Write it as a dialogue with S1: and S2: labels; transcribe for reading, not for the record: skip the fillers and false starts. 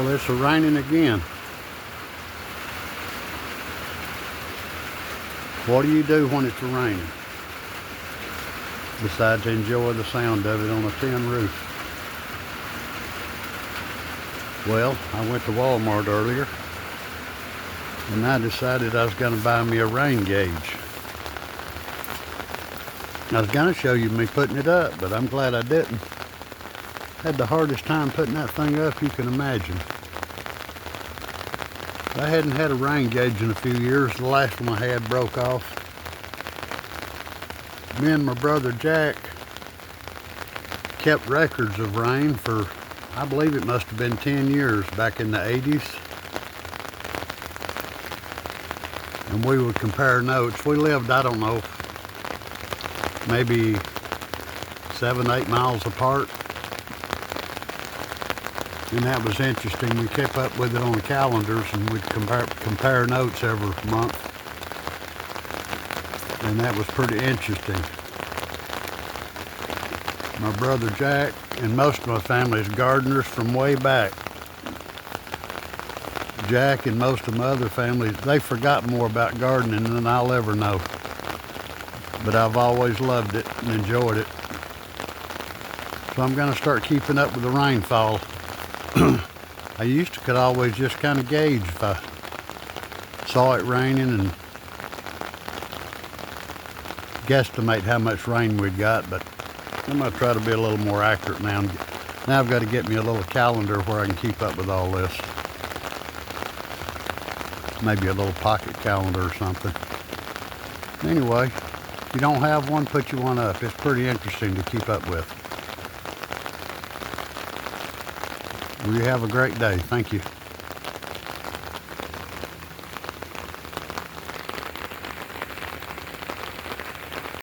S1: Well, it's raining again. What do you do when it's raining? Besides enjoy the sound of it on a tin roof. Well, I went to Walmart earlier and I decided I was going to buy me a rain gauge. I was going to show you me putting it up, but I'm glad I didn't. Had the hardest time putting that thing up you can imagine. I hadn't had a rain gauge in a few years. The last one I had broke off. Me and my brother Jack kept records of rain for, I believe it must have been 10 years back in the 80s. And we would compare notes. We lived, I don't know, maybe 7-8 miles apart. And that was interesting. We kept up with it on the calendars and we'd compare notes every month. And that was pretty interesting. My brother Jack and most of my family is gardeners from way back. Jack and most of my other families, they forgot more about gardening than I'll ever know. But I've always loved it and enjoyed it. So I'm going to start keeping up with the rainfall. I could always just kind of gauge if I saw it raining and guesstimate how much rain we got, but I'm going to try to be a little more accurate now. Now I've got to get me a little calendar where I can keep up with all this. Maybe a little pocket calendar or something. Anyway, if you don't have one, put you one up. It's pretty interesting to keep up with. Well, you have a great day. Thank you.